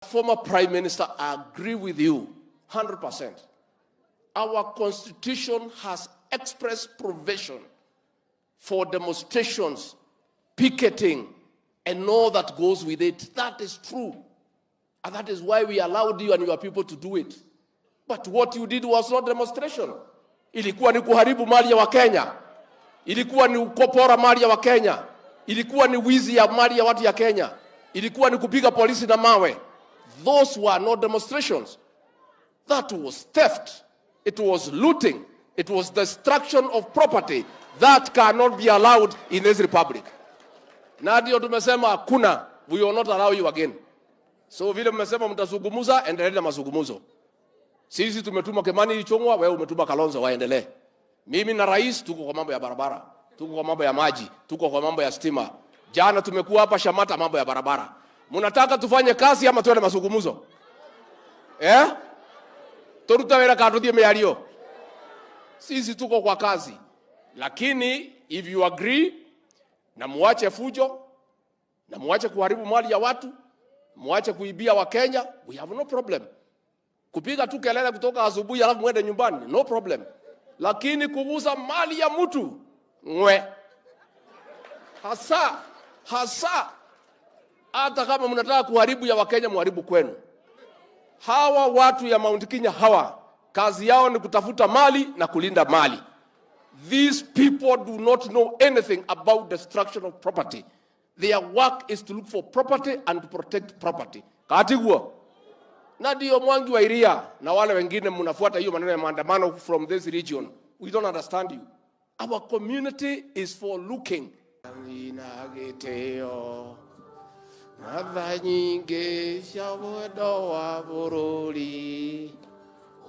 Former Prime Minister, I agree with you 100%. Our constitution has express provision for demonstrations, picketing, and all that goes with it. That is true. And that is why we allowed you and your people to do it. But what you did was not demonstration. Ilikuwa ni kuharibu mali ya Wakenya. Ilikuwa ni kupora mali ya Wakenya. Ilikuwa ni wizi ya mali ya watu ya Kenya. Ilikuwa ni kupiga polisi na mawe. Those were not demonstrations. That was theft. It was looting. It was destruction of property. That cannot be allowed in this republic. Na ndio tumesema hakuna. We will not allow you again. So vile mmesema mtazungumza, endelee na mazungumzo. Sisi tumetuma Kimani Ichung'wa, wewe umetuma Kalonzo, waendelee. Mimi na rais tuko kwa mambo ya barabara, tuko kwa mambo ya maji, tuko kwa mambo ya stima. Jana tumekuwa hapa Shamata mambo ya barabara. Mnataka tufanye kazi ama tuende mazungumzo? Torutawera kadodie meario. Sisi tuko kwa kazi. Lakini if you agree na muache fujo, na muache kuharibu mali ya watu, muache kuibia Wakenya, we have no problem. Kupiga tu kelele kutoka asubuhi alafu mwende nyumbani, no problem. Lakini kugusa mali ya mtu, ngwe. Hasa hata kama mnataka kuharibu ya Wakenya, muharibu kwenu. Hawa watu ya Mount Kenya hawa, kazi yao ni kutafuta mali na kulinda mali. These people do not know anything about destruction of property. Their work is to look for property and to protect property. Katigwa. Na ndio Mwangi wa Iria na wale wengine mnafuata hiyo maneno ya maandamano from this region. We don't understand you. Our community is for looking. Natha nyingi cia wendo wa bururi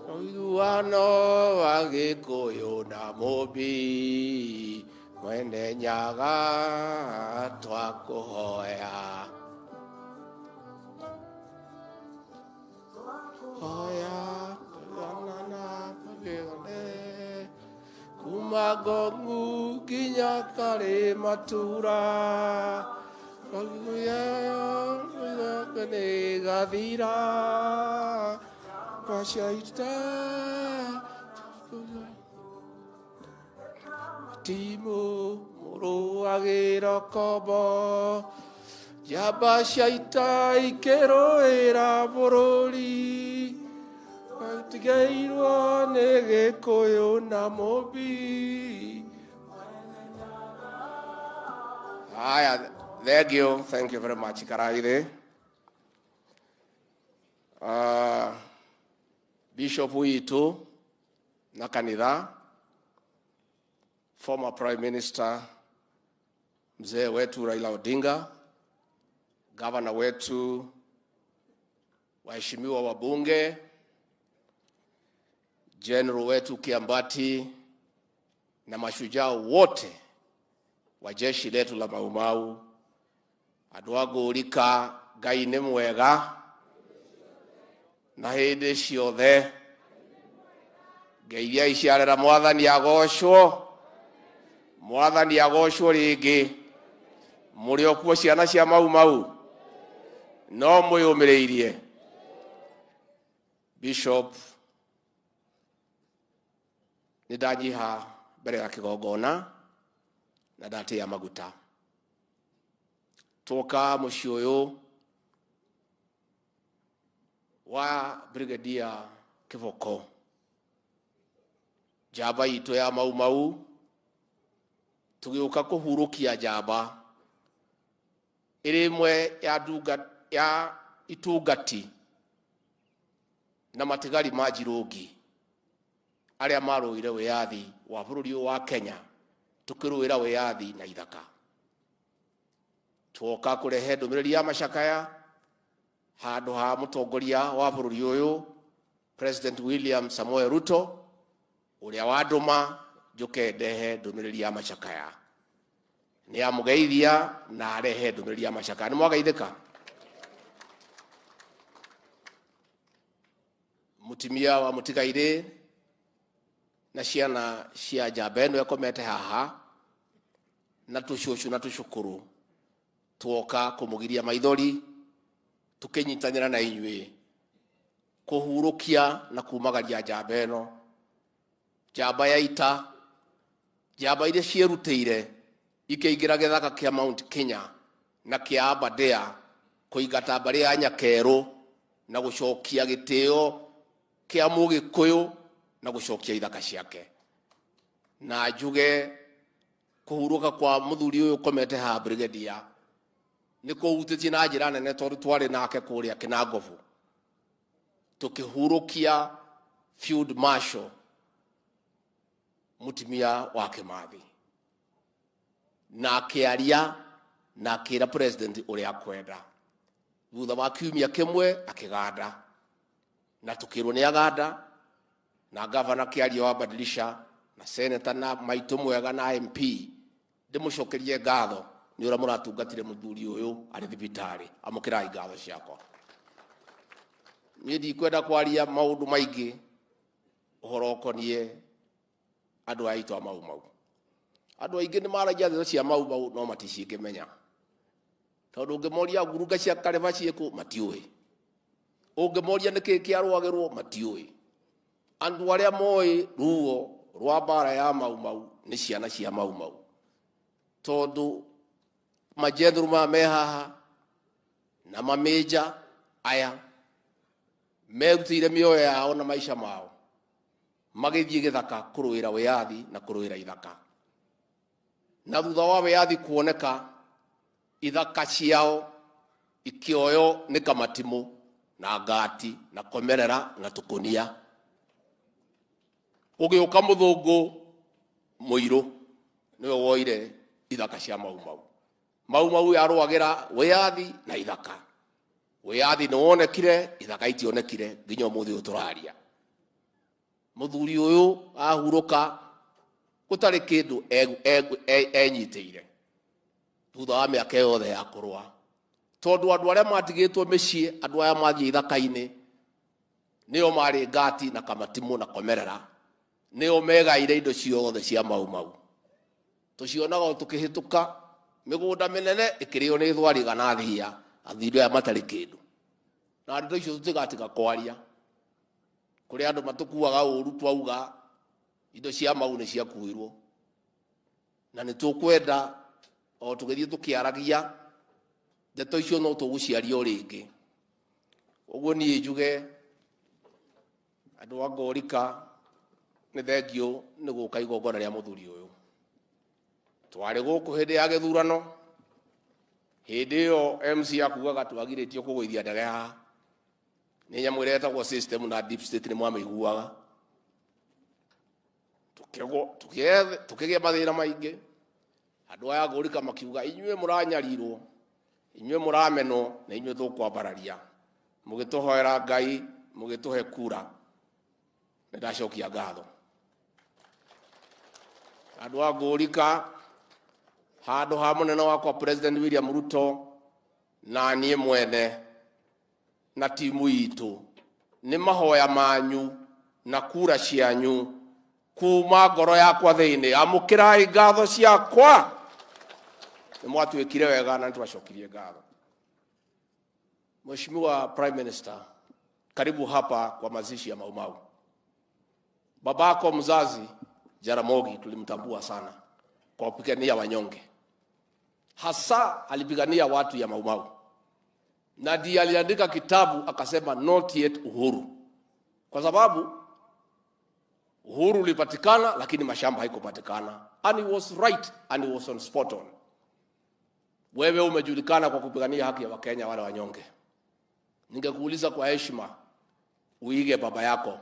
Oiguano wa Gikuyu na Mũmbi Mwene Nyaga twakuhoya Hoya Pagana Pagane Kuma Gongu Kinya Kare Matura Hallelujah, kane gadira, pashaita, timo moro agera kobo, yabashaita ikero era boroli, antigairo nege koyo namobi. Thank you very much, Karaide. Bishop Witu na kanitha, former Prime Minister mzee wetu Raila Odinga, governor wetu, waheshimiwa wabunge, general wetu Kiambati na mashujaa wote wa jeshi letu la Mau Mau. Adwago ulika Ngai nĩ mwega na hĩndĩ ciothe. Ngai iria iciarĩra Mwathani agocwo. Mwathani agocwo rĩngĩ. Mũrĩ o kuo ciana cia Mau Mau. No mwĩyũmĩrĩirie. Bishop nĩndanyiha mbere ya kĩgongona na ndatĩa maguta. Toka mũciĩ wa Brigadier Kivoko, njamba itũ ya Mau Mau, tũgĩũka kũhurũkia njamba ĩrĩ ĩmwe ya itungati na matigari ma Njirũngi arĩa marũire wĩyathi wa bũrũri wa Kenya, tũkĩrũĩra wĩyathi na ithaka. Tuoka kurehe ndũmĩrĩri ya macakaya handũ ha mũtongoria wa bũrũri ũyũ President William Samoei Ruto ũrĩa wandũma njoke ndehe ndũmĩrĩri ya macakaya. Nĩ amũgeithia na arehe ndũmĩrĩri ya macakaya. Nĩ mwageithĩka? Mũtumia wa mũtigairĩ na ciana cia njamba ĩno ĩkomete haha na tũcũcũ na tũcũkũrũ tuoka kumugiria maithori tukinyitanira na inyui kuhurukia na kumagaria njamba ĩno, njamba ya ita, njamba iria cieruteire ikĩingĩra gĩthaka kĩa Mount Kenya na kĩa Aberdare kuingata mbari ya Nyakeru na gucokia gitio kia Mugikuyu na gucokia ithaka ciake. Na njuge kuhuruka kwa muthuri uyu komete ha brigadier ni kuhutitie na njira nene tondu twari nake kuria Kinangovu tukihurukia Field Marshal mutimia wa Kimathi na akiaria na akira president uria akwenda. Thutha wa kiumia kimwe akiganda na tukirwo ni aganda na governor kiaria wabadilisha na senator na maitu mwega na MP ndimucokerie ngatho ni ura muratungatire muthuri uyu ari thibitari amukirai ngatho ciakwa. Ni ndikwenda kwaria maundu maingi uhoro konie andu aitu a mau. Andu aingi ni maragia thio cia mau no maticikimenya. Tondu ungemoria ngurunga cia kareva cieku matiui. Ungemoria niki kiarwagirwo matiui. Andu aria moi ruo rwa bara ya mau ni ciana cia mau. Tondu majenderu ma mehaha na mameja aya merutire mioyo yao na maisha mao magithie githaka kuruira wiathi na kuruira ithaka. Na thutha wa wiathi kuoneka ithaka ciao ikioyo ni kamatimu na ngati na komerera na tukunia. Ugiuka muthungu muiru niwe woire ithaka cia mau yarwagira wiathi na ithaka. Wiathi ni wonekire, ithaka itionekire nginya umuthi uturaria. Muthuri uyu ahuruka gutari kindu enyiteire thutha wa miaka yothe ya kurwa. Tondu andu aria matigitwo micii, andu aya mathie ithaka-ini nio mari ngati na kamatimu na komerera, nio megaire indo ciothe cia mau. Tucionaga tukihituka migunda minene ikirio ni thwari kana thia athiri aya matari kindu. Na andu icio tutigatiga kwaria kuri andu matukuaga uru twauga indo cia mau ni cia kuirwo. Na ni tukwenda o tugithie tukiaragia ndeto icio no tuguciaria o ringi. Uguo ni njuge andu angorika ni thengio ni guka igongona ria muthuri uyu. Twari guku hindi ya githurano, hindi yo MC akugaga twagiritio kugwithia ndege haha ni nyamwire etagwo system na deep state ni mwamiguaga. Tukigia mathira maingi, andu aya ngorika makiuga inyue muranyarirwo, inyue murameno na inyue tukwambararia mugituhoera Ngai mugituhe kura. Ndacokia ngatho andu angorika handu ha munene wakwa President William Ruto na nie mwene na timu itu ni mahoya manyu na kura cianyu kuma ngoro yakwa thiini. Amukirai ngatho ciakwa, ni mwatwikire wega na twacokirie ngatho. Mheshimiwa Prime Minister, karibu hapa kwa mazishi ya Mau. Babako mzazi Jaramogi tulimtambua sana kwa kupigania wanyonge. Hasa alipigania watu ya Mau. Na ndiye aliandika kitabu akasema not yet uhuru. Kwa sababu uhuru ulipatikana lakini mashamba haikupatikana. And he was right and he was on spot on. Wewe umejulikana kwa kupigania haki ya Wakenya wale wanyonge. Ningekuuliza kwa heshima uige baba yako.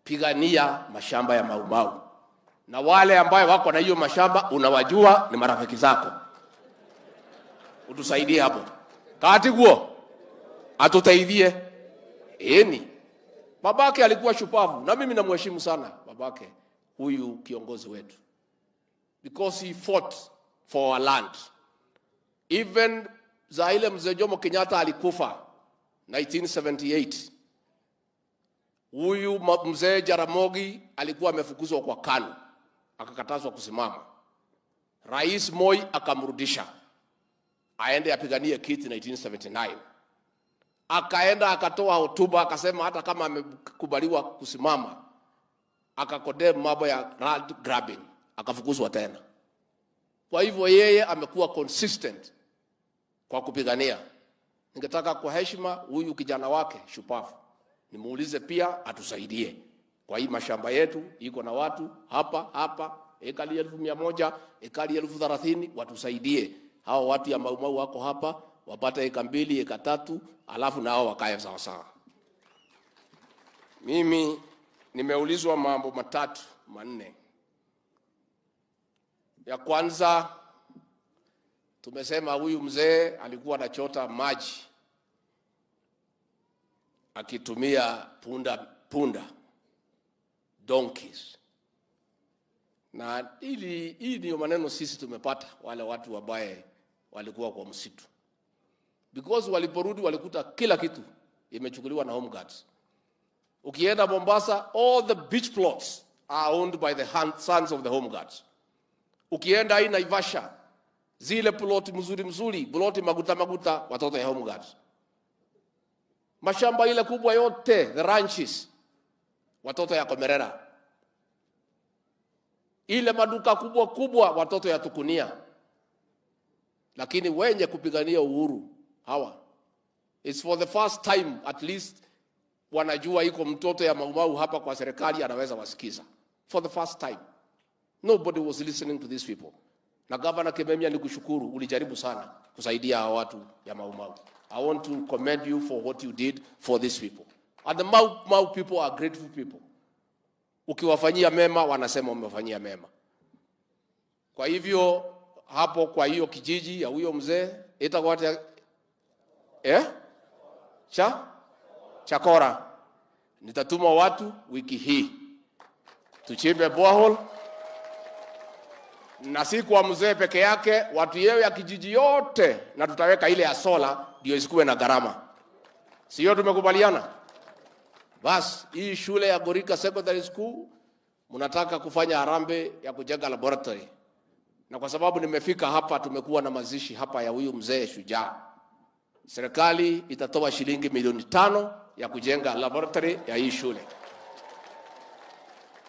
Pigania mashamba ya Mau. Na wale ambao wako na hiyo mashamba unawajua ni marafiki zako. Utusaidie hapo. Kati guo atutaidhie. Eni babake alikuwa shupavu na mimi namheshimu sana babake huyu kiongozi wetu, because he fought for our land. Even Zaile Mzee Jomo Kenyatta alikufa 1978. Huyu Mzee Jaramogi alikuwa amefukuzwa kwa KANU akakatazwa kusimama. Rais Moi akamrudisha aende apiganie kiti 1979. akaenda akatoa hotuba akasema hata kama amekubaliwa kusimama, akakodem mambo ya land grabbing, akafukuzwa tena. Kwa hivyo yeye amekuwa consistent kwa kupigania. Ningetaka kwa heshima huyu kijana wake shupavu nimuulize pia atusaidie kwa hii mashamba yetu iko na watu hapa ekari 1,100 ekari 30,000 watusaidie. Hao watu ya Mau wako hapa wapate eka 2 eka 3 alafu nao wakae sawa sawa. Mimi nimeulizwa mambo 3 4. Ya kwanza tumesema huyu mzee alikuwa anachota maji akitumia punda donkeys. Na hii ndio maneno sisi tumepata wale watu ambaye walikuwa kwa msitu. Because waliporudi walikuta kila kitu imechukuliwa na home guards. Ukienda Mombasa, all the beach plots are owned by the sons of the home guards. Ukienda hii Naivasha, zile plot mzuri, plot maguta watoto ya home guards. Mashamba ile kubwa yote, the ranches, watoto ya Komerera. Ile maduka kubwa watoto ya Tukunia. Lakini wenye kupigania uhuru hawa, it's for the first time at least wanajua iko mtoto ya Mau hapa kwa serikali anaweza wasikiza. For the first time. Nobody was listening to these people. Na Governor Kimemia nikushukuru, ulijaribu sana kusaidia hawa watu ya Mau. I want to commend you for what you did for these people. And the Mau people are grateful people. Ukiwafanyia mema wanasema umefanyia mema. Kwa hivyo hapo kwa hiyo kijiji ya huyo mzee itakuwa Chakora. Nitatuma watu wiki hii tuchimbe borehole, na si kwa mzee peke yake, watu yao ya kijiji yote, na tutaweka ile ya sola ndio isikuwe na gharama. Sio tumekubaliana? Bas, hii shule ya Gorika Secondary School mnataka kufanya harambee ya kujenga laboratory. Na kwa sababu nimefika hapa, tumekuwa na mazishi hapa ya huyu mzee shujaa. Serikali itatoa shilingi milioni 5 ya kujenga laboratory ya hii shule.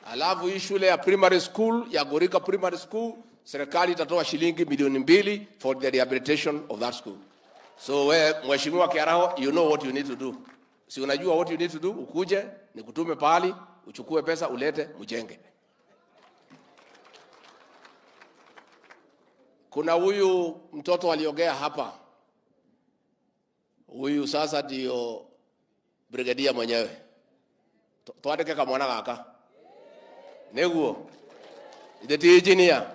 Alafu hii shule ya primary school ya Gorika Primary School, serikali itatoa shilingi milioni 2 for the rehabilitation of that school. So Mheshimiwa Kiaraho, you know what you need to do. Si unajua what you need to do? Ukuje, nikutume pahali, uchukue pesa, ulete, mjenge. Kuna huyu mtoto aliongea hapa. Huyu sasa ndio brigadia mwenyewe. Tuandike kama mwana kaka. Neguo. Ndeti engineer.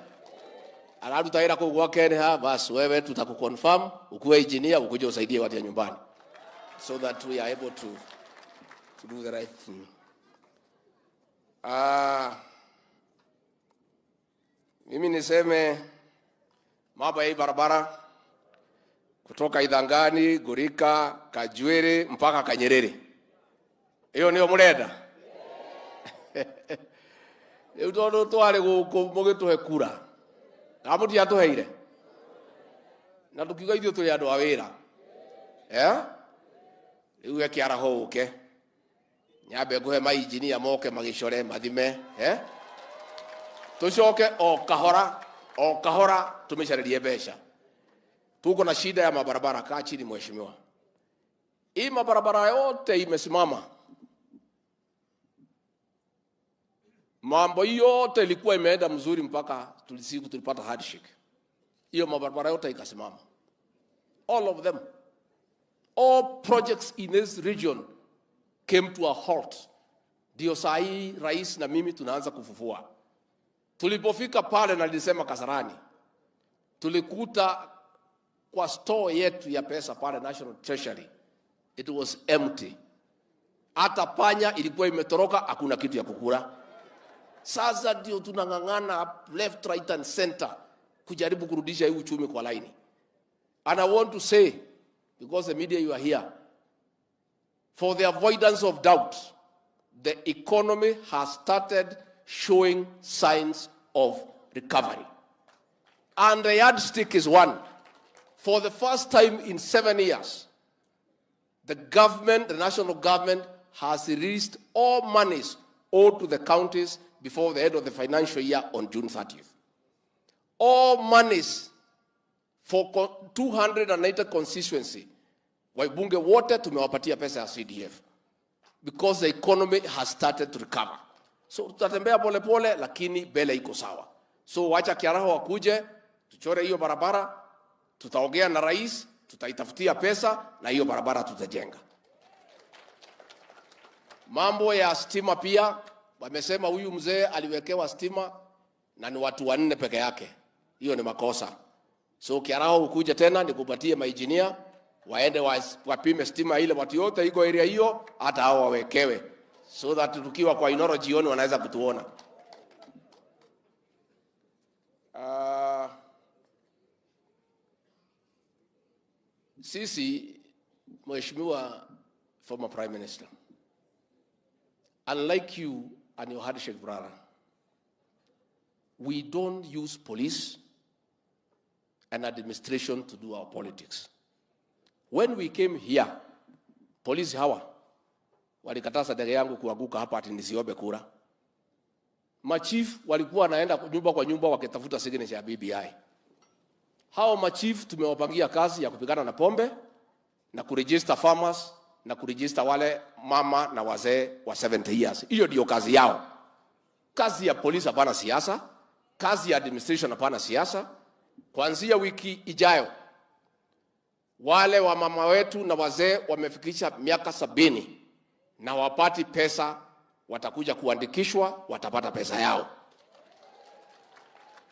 Alafu tutaenda kwa Kenya hapa, basi wewe tutakuconfirm ukuwe engineer ukuje usaidie watu ya nyumbani. So that we are able to do the right thing. Mimi niseme mambo ya barabara kutoka Idhangani, Gorika, Kajwere mpaka Kanyerere. Hiyo ndio murenda. Eutodo tware mugetuhe kura. Amuti atuheire. Na tukiuga ithio tuli andu a wira. Riu Kiaraho uke. Nyambe nguhe ma engineer moke magicore mathime, Tucoke o kahora tumecharerie besha. Tuko na shida ya mabarabara, kaa chini mheshimiwa. Hii mabarabara yote imesimama. Mambo yote ilikuwa imeenda mzuri mpaka tulipata hardship. Hiyo mabarabara yote ikasimama. All of them. All projects in this region came to a halt. Ndio saa hii rais na mimi tunaanza kufufua. Tulipofika pale na nilisema Kasarani, tulikuta kwa store yetu ya pesa pale National Treasury, it was empty. Hata panya ilikuwa imetoroka, hakuna kitu ya kukula. Sasa ndio tunangangana left, right and center kujaribu kurudisha hii uchumi kwa laini. And I want to say, because the media you are here, for the avoidance of doubt, the economy has started showing signs of recovery. And the yardstick is one. For the first time in 7 years, the government, the national government, has released all monies owed to the counties before the end of the financial year on June 30th. All monies for 280 constituency. Waibunge wote tumewapatia pesa ya CDF because the economy has started to recover. So tutatembea pole pole lakini bele iko sawa. So wacha Kiaraho wakuje, tuchore hiyo barabara, tutaongea na rais, tutaitafutia pesa na hiyo barabara tutajenga. Mambo ya stima pia, wamesema huyu mzee aliwekewa stima na ni watu 4 peke yake. Hiyo ni makosa. So Kiaraho ukuje tena nikupatie maengineer waende wapime stima ile watu yote iko area hiyo, hata hao wawekewe, so that tukiwa kwa Inoro jioni wanaweza kutuona. Sisi, Mheshimiwa former Prime Minister, unlike you and your handshake brother, we don't use police and administration to do our politics. When we came here, polisi hawa walikataza ndege yangu kuanguka hapa ati nisiombe kura. Machief walikuwa wanaenda nyumba kwa nyumba wakitafuta signature ya BBI. Hao machief tumewapangia kazi ya kupigana na pombe na kuregister farmers na kuregister wale mama na wazee wa 70 years. Hiyo ndio kazi yao. Kazi ya polisi hapana siasa, kazi ya administration hapana siasa. Kuanzia wiki ijayo, wale wa mama wetu na wazee wamefikisha miaka 70 na wapati pesa, watakuja kuandikishwa, watapata pesa yao.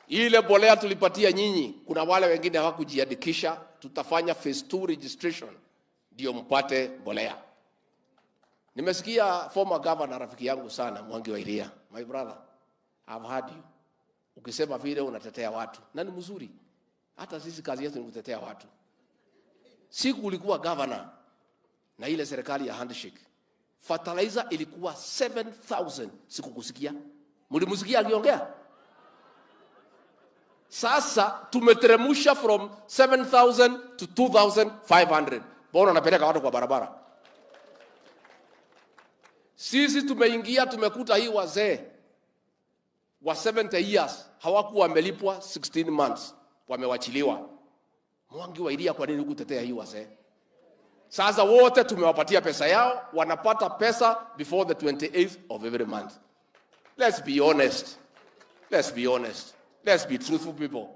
Ile bolea tulipatia nyinyi, kuna wale wengine hawakujiandikisha, tutafanya phase 2 registration ndio mpate bolea. Nimesikia former governor rafiki yangu sana Mwangi wa Iria, my brother, I've heard you ukisema vile unatetea watu na ni mzuri. Hata sisi kazi yetu ni kutetea watu. Siku ulikuwa governor na ile serikali ya handshake, fertilizer ilikuwa 7,000, sikukusikia. Mlimusikia akiongea? Sasa tumeteremusha from 7,000 to 2,500. Mbona napeleka watu kwa barabara? Sisi tumeingia tumekuta hii wazee wa 70 years hawakuwa wamelipwa 16 months, wamewachiliwa. Mwangi wa Iria, kwa nini kutetea hii wazee? Sasa wote tumewapatia pesa yao, wanapata pesa before the 28th of every month. Let's be honest. Let's be honest. Let's be truthful people.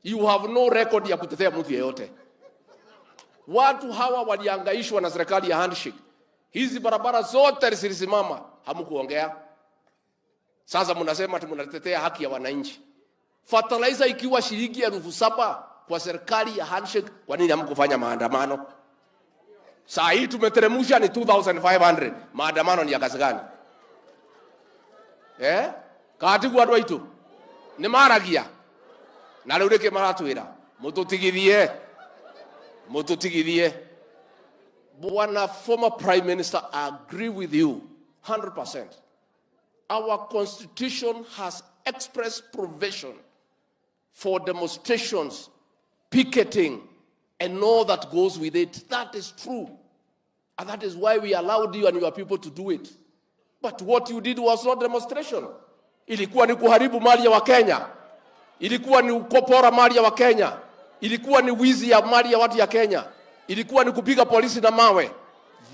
You have no record ya kutetea mtu yeyote. Watu hawa waliangaishwa na serikali ya handshake. Hizi barabara zote zilisimama, hamkuongea. Sasa mnasema tunatetea haki ya wananchi. Fertilizer ikiwa shilingi 7,000 kwa serikali ya handshake, kwa nini hamkufanya maandamano? Saa hii tumeteremusha ni 2,500. Maandamano ni ya kazi gani? Katigu watu wetu ni maragia na lureke maratwira mututigithie. Bwana former Prime Minister, I agree with you 100%. Our constitution has express provision for demonstrations, picketing, and all that goes with it. That is true. And that is why we allowed you and your people to do it. But what you did was not demonstration. Ilikuwa ni kuharibu mali ya Wakenya. Ilikuwa ni ukopora mali ya Wakenya. Ilikuwa ni wizi ya mali ya watu ya Kenya. Ilikuwa ni kupiga polisi na mawe.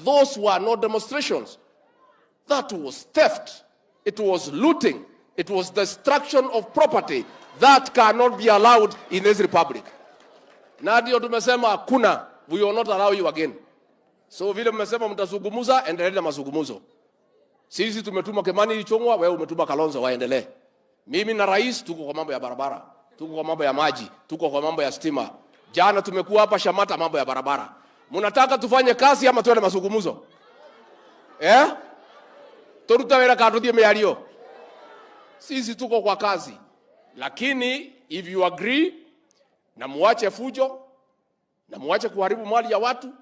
Those were not demonstrations. That was theft. It was looting. It was destruction of property. That cannot be allowed in this republic. Na ndio tumesema hakuna, we will not allow you again. So vile mmesema mtazungumza, endelea na mazungumzo. Sisi tumetuma Kimani Ichung'wa, wewe umetuma Kalonzo, waendelee. Mimi na rais tuko kwa mambo ya barabara, tuko kwa mambo ya maji, tuko kwa mambo ya stima. Jana tumekuwa hapa Shamata mambo ya barabara. Mnataka tufanye kazi ama tuende mazungumzo? Torutawera karudia meario. Sisi tuko kwa kazi. Lakini if you agree, na muache fujo, na muache kuharibu mali ya watu,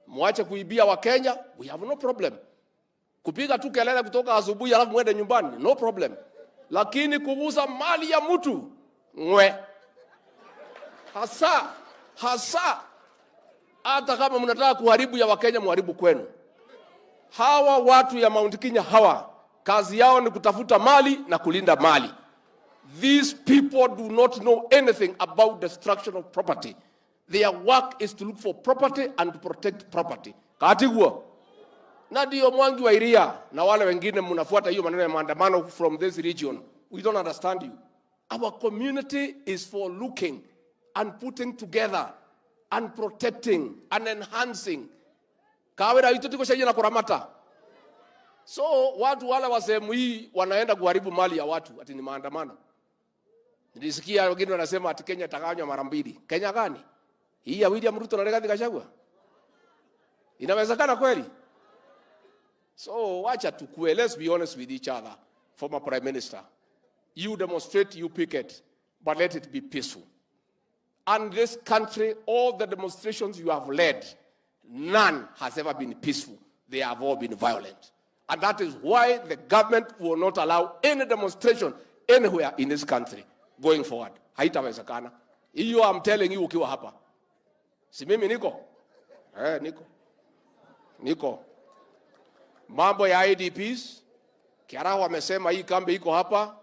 muache kuibia wa Kenya, we have no problem. Kupiga tu kelele kutoka asubuhi alafu mwende nyumbani, no problem. Lakini kuguza mali ya mtu, hasa Hata kama mnataka kuharibu ya Wakenya, muharibu kwenu. Hawa watu ya Mount Kenya hawa, kazi yao ni kutafuta mali na kulinda mali. These people do not know anything about destruction of property. Their work is to look for property and to protect property. Katigua. Na ndio Mwangi wa Iria na wale wengine mnafuata hiyo maneno ya maandamano from this region. We don't understand you. Our community is for looking and putting together and protecting and enhancing. Kawera hitu tiko shaji na kuramata. So watu wale wa sehemu hii wanaenda kuharibu mali ya watu ati ni maandamano. Nilisikia wengine wanasema ati Kenya itagawanywa mara mbili. Kenya gani? Hii ya William Ruto na Rigathi Gachagua. Inawezekana kweli? So wacha tukue, let's be honest with each other. Former Prime Minister, you demonstrate, you picket, but let it be peaceful. And this country, all the demonstrations you have led, none has ever been peaceful. They have all been violent. And that is why the government will not allow any demonstration anywhere in this country going forward. Haitawezekana. Hiyo I'm telling you ukiwa hapa. Si mimi niko? Niko. Mambo ya IDPs, Kiaraho amesema hii kambi iko hapa,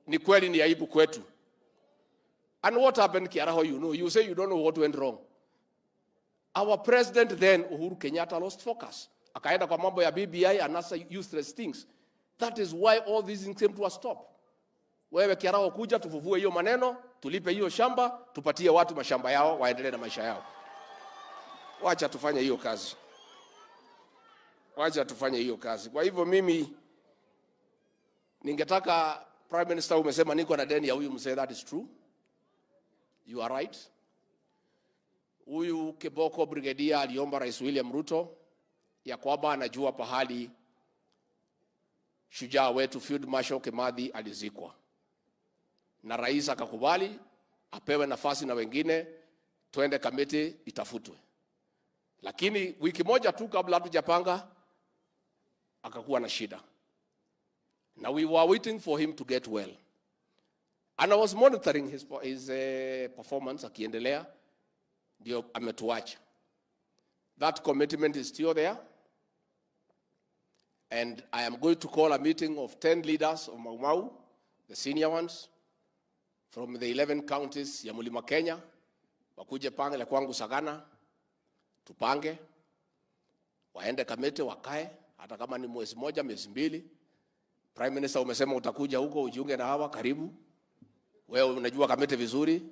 ni kweli ni aibu kwetu. And what happened, Kiaraho, you know? You say you don't know what went wrong. Our president then, Uhuru Kenyatta, lost focus. Akaenda kwa mambo ya BBI and other useless things. That is why all these things came to a stop. Wewe Kiaraho kuja tufufue hiyo maneno, tulipe hiyo shamba, tupatie watu mashamba yao, waendelee na maisha yao. Wacha tufanye hiyo kazi. Wacha tufanye hiyo kazi. Kwa hivyo mimi ningetaka Prime Minister umesema niko na deni ya huyu mzee, that is true. You are right. Huyu Kiboko Brigadier aliomba Rais William Ruto ya kwamba anajua pahali shujaa wetu Field Marshal Kimathi alizikwa. Na rais akakubali apewe nafasi na wengine twende kamiti itafutwe. Lakini wiki moja tu kabla hatujapanga akakuwa na shida. Now we were waiting for him to get well. And I was monitoring his performance akiendelea, ndio ametuacha. That commitment is still there. And I am going to call a meeting of 10 leaders of Mau Mau, the senior ones, from the 11 counties ya Mlima Kenya, wakuje pange la kwangu Sagana, tupange, waende kamete wakae, hata kama ni mwezi moja, mwezi mbili. Prime Minister umesema utakuja huko ujiunge na hawa, karibu. Wewe unajua kamete vizuri.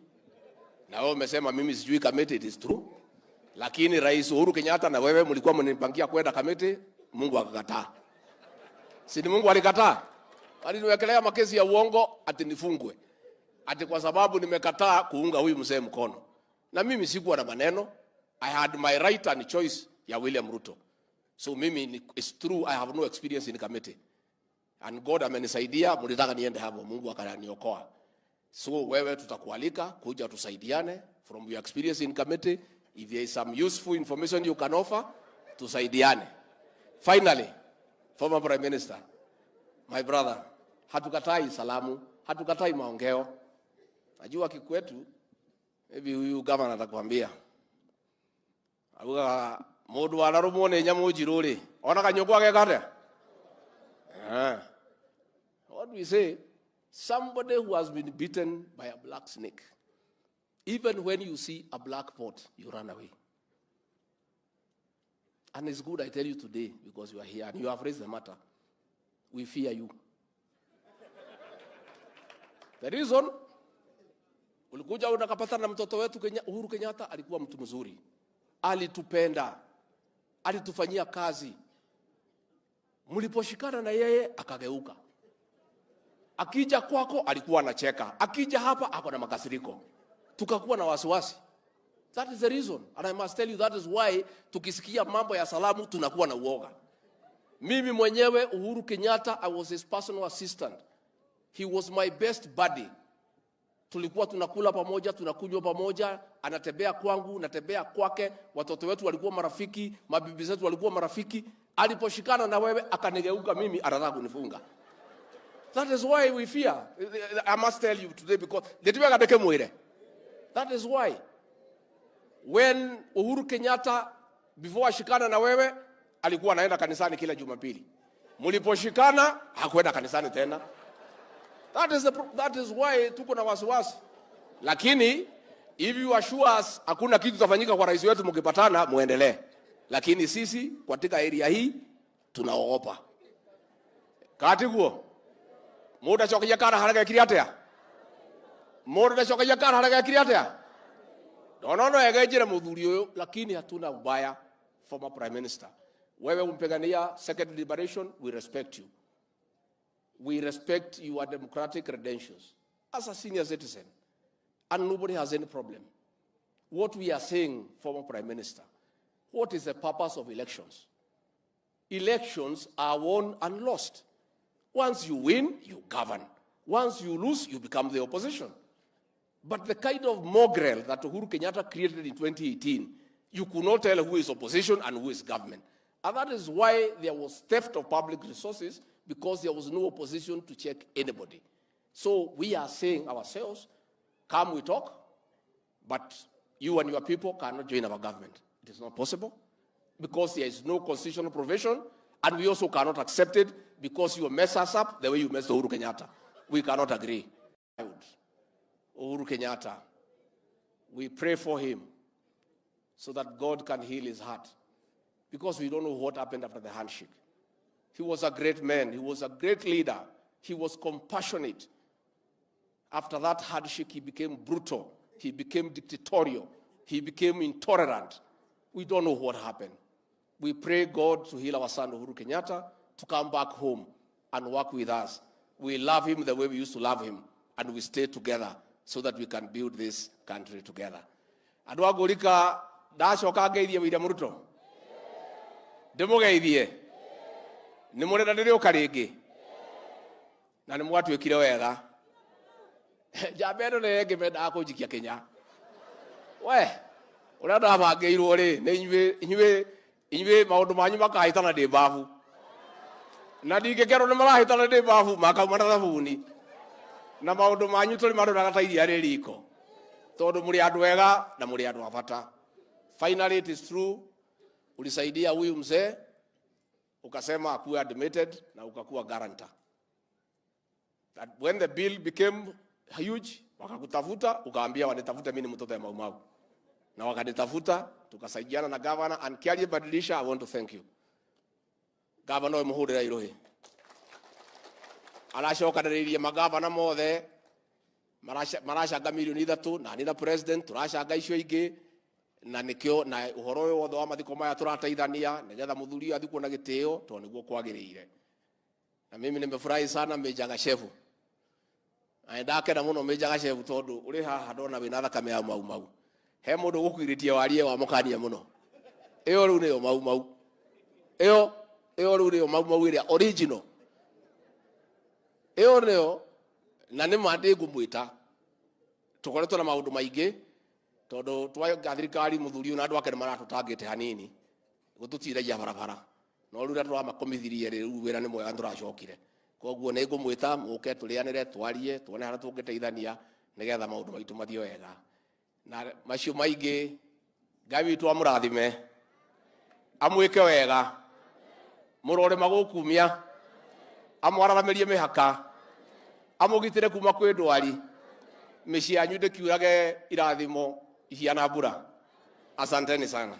Na wewe umesema mimi sijui kamete, it is true. Lakini Rais Uhuru Kenyatta na wewe mlikuwa mnipangia kwenda kamete, Mungu akakataa. Si ni Mungu alikataa? Aliniwekelea makesi ya uongo ati nifungwe. Ati kwa sababu nimekataa kuunga huyu mzee mkono. Na mimi sikuwa na maneno. I had my right and choice ya William Ruto. So mimi, it's true, I have no experience in committee. And God amenisaidia, mlitaka niende hapo, Mungu akaniokoa. So wewe tutakualika kuja tusaidiane from your experience in committee. If there is some useful information you can offer, tusaidiane. Finally, former Prime Minister, my brother, hatukatai salamu, hatukatai maongeo. Najua kikwetu, maybe huyu governor atakwambia. Abuga modu anarumone nyamu jiruri. Ona kanyoko ake kate. What do we say? Somebody who has been beaten by a black snake. Even when you see a black pot, you run away. And it's good I tell you today, because you are here and you have raised the matter. We fear you. The reason, ulikuja unakapata na mtoto wetu Uhuru Kenyatta alikuwa mtu mzuri. Alitupenda. Alitufanyia kazi. Mliposhikana na yeye akageuka. Akija kwako alikuwa anacheka. Akija hapa ako na makasiriko. Tukakuwa na wasiwasi. That is the reason. And I must tell you, that is why tukisikia mambo ya salamu tunakuwa na uoga. Mimi mwenyewe Uhuru Kenyatta, I was his personal assistant. He was my best buddy. Tulikuwa tunakula pamoja, tunakunywa pamoja, anatembea kwangu, natembea kwake, watoto wetu walikuwa marafiki, mabibi zetu walikuwa marafiki. Aliposhikana na wewe akanigeuka mimi, anataka kunifunga. That is why we fear. I must tell you today, because that is why. When Uhuru Kenyatta, before ashikana na wewe, alikuwa anaenda kanisani kila Jumapili. Muliposhikana, hakwenda kanisani tena. That is why tuko na wasiwasi. Lakini, if you assure us, hakuna kitu tafanyika kwa rais wetu mkipatana, muendelee. Lakini sisi, katika area hii, tunaogopa. Katiguo, muda chokia kana haraka kiriatea. Muda chokia kana haraka kiriatea. No, egejira muthuri uyu, lakini hatuna ubaya, former prime minister. Wewe umpigania second liberation, we respect you. We respect your democratic credentials as a senior citizen, and nobody has any problem. What we are saying, former prime minister, what is the purpose of elections? Elections are won and lost. Once you win, you govern. Once you lose, you become the opposition. But the kind of mongrel that Uhuru Kenyatta created in 2018, you could not tell who is opposition and who is government. And that is why there was theft of public resources, because there was no opposition to check anybody. So we are saying ourselves, come we talk, but you and your people cannot join our government. It is not possible, because there is no constitutional provision, and we also cannot accept it because you mess us up the way you messed Uhuru Kenyatta. We cannot agree. Uhuru Kenyatta, we pray for him so that God can heal his heart, because we don't know what happened after the handshake. He was a great man. He was a great leader. He was compassionate. After that handshake, he became brutal. He became dictatorial. He became intolerant. We don't know what happened. We pray God to heal our son Uhuru Kenyatta, to come back home and work with us. We love him the way we used to love him, and we stay together so that we can build this country together. Adwa gurika dacoka ngeithie wira muruto. Ndimugeithie. Nimurenda ndirioka ringi. Na nimwatwikire wega. Jambendo ne ngimenda kunjikia Kenya. We, urenda abangeirwo ri, ni inywe maundu manyu makahitana ndi babu. Na ndingikero ni marahitana ndi babu makauma na thabuni. Na maundu manyu tuli maroraga ta iria ririko. Tondu muri andu wega na muri andu abata. Finally, it is true, ulisaidia huyu mzee, ukasema akuwe admitted na ukakuwa guarantor. That when the bill became huge, wakakutafuta, ukaambia wanitafuta mimi ni mtoto ya Maumau. Na wakanitafuta, tukasaidiana na governor, and Kiarie Badilisha, I want to thank you. Governor Muhurira Irohi. Arashoka ndiririe magavana mothe, marashanga milioni 3, na nina president, turashanga icio ingi, na nikio na uhoro uyu wothe wa mathiko maya turateithania nigetha muthuri athikwo na gitio to niguo kwagirire. Na mimi nimefurahi sana Amejam Gachagua. Ndakena muno Amejam Gachagua tondu uri haha ndona wina thakame ya Maumau. He mundu gukiritie warie wa mukania muno. Iyo riu niyo Maumau. Iyo riu niyo Maumau iria original. Iyo niyo na ni mande ngumwita. Tukoretwo na maundu maingi. Todo twaga thirikari muthuri na andu ake maratutangite hanini gututiragia barabara no riu ndu amakomithirie riu wira ni mwega nduracokire koguo ni ngumwita muke tulianire twarie tuone hara tungiteithania nigetha maundu maitu mathio wega na macio maingi Ngai witu amurathime amwike wega murore magukumia amwararamerie mihaka amugitire kuma kwi ndwari micii yanyu ndikiurage irathimo ihiana mbura. Asanteni sana.